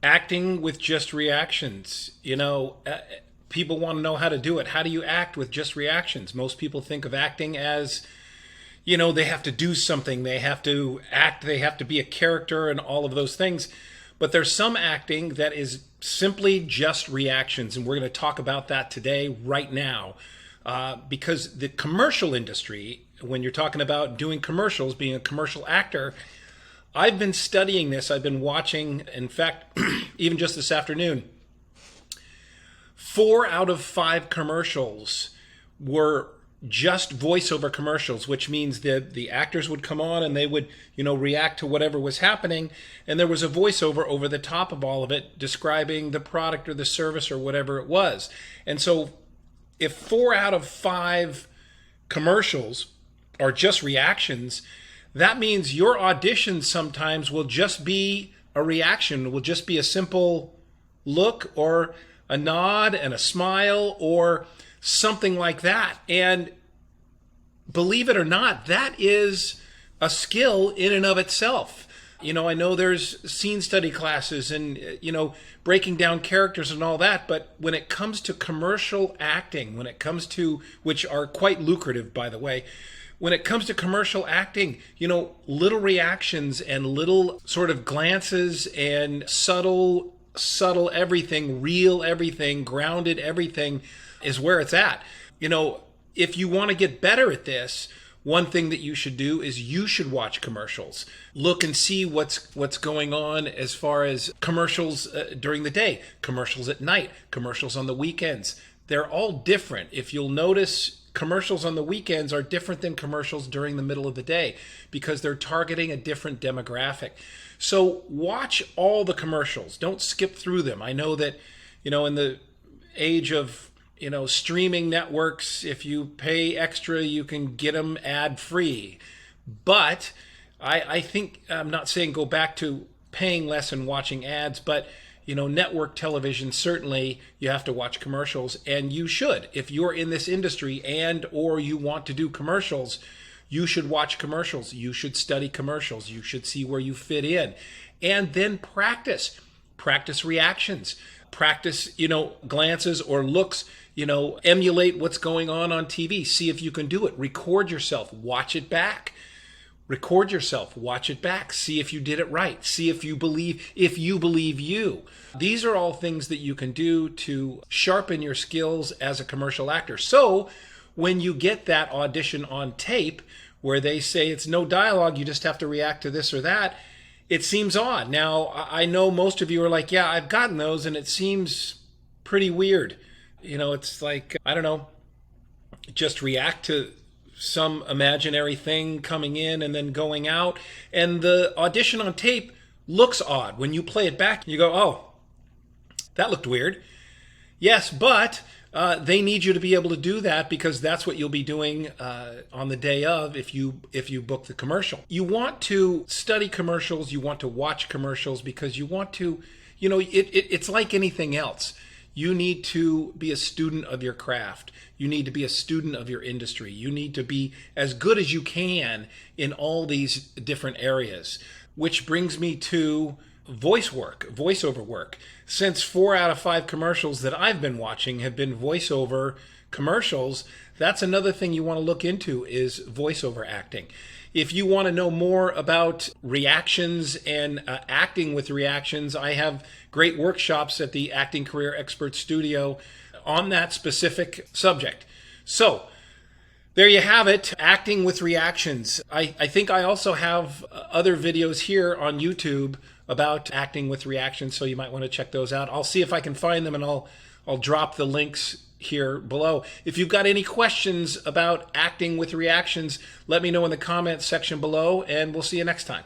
Acting with just reactions. People want to know how to do it. How do you act with just reactions? Most people think of acting as, they have to do something, they have to act, they have to be a character, and all of those things. But there's some acting that is simply just reactions, and we're going to talk about that today, right now. Because the commercial industry, when you're talking about doing commercials, being a commercial actor, I've been studying this. I've been watching, in fact, even just this afternoon, 4 out of 5 commercials were just voiceover commercials, which means that the actors would come on and they would, react to whatever was happening. And there was a voiceover over the top of all of it describing the product or the service or whatever it was. And so if 4 out of 5 commercials are just reactions, that means your audition sometimes will just be a reaction, will just be a simple look or a nod and a smile or something like that. And believe it or not, that is a skill in and of itself. I know there's scene study classes and, breaking down characters and all that, but when it comes to commercial acting, which are quite lucrative, by the way, when it comes to commercial acting, little reactions and little sort of glances and subtle everything, real everything, grounded everything is where it's at. If you want to get better at this, one thing that you should do is you should watch commercials. Look and see what's going on as far as commercials during the day, commercials at night, commercials on the weekends. They're all different. If you'll notice, commercials on the weekends are different than commercials during the middle of the day because they're targeting a different demographic. So watch all the commercials. Don't skip through them. I know that, in the age of, streaming networks, if you pay extra, you can get them ad free. But I think, I'm not saying go back to paying less and watching ads, but network television, certainly you have to watch commercials, and you should. If you're in this industry and or you want to do commercials, you should watch commercials. You should study commercials. You should see where you fit in. And then practice reactions, practice, glances or looks, emulate what's going on TV. See if you can do it. Record yourself, watch it back. Record yourself, watch it back, see if you did it right, see if you believe you. These are all things that you can do to sharpen your skills as a commercial actor. So when you get that audition on tape where they say it's no dialogue, you just have to react to this or that, it seems odd. Now, I know most of you are like, yeah, I've gotten those and it seems pretty weird. It's like, I don't know, just react to some imaginary thing coming in and then going out. And the audition on tape looks odd. When you play it back, you go, oh, that looked weird. Yes, but they need you to be able to do that because that's what you'll be doing on the day of if you book the commercial. You want to study commercials, you want to watch commercials because you want to, it's like anything else. You need to be a student of your craft. You need to be a student of your industry. You need to be as good as you can in all these different areas, which brings me to voiceover work. Since 4 out of 5 commercials that I've been watching have been voiceover commercials, that's another thing you want to look into is voiceover acting. If you want to know more about reactions and acting with reactions, I have great workshops at the Acting Career Expert Studio on that specific subject. So there you have it, acting with reactions. I think I also have other videos here on YouTube about acting with reactions, so you might want to check those out. I'll see if I can find them and I'll drop the links here below. If you've got any questions about acting with reactions, let me know in the comments section below, and we'll see you next time.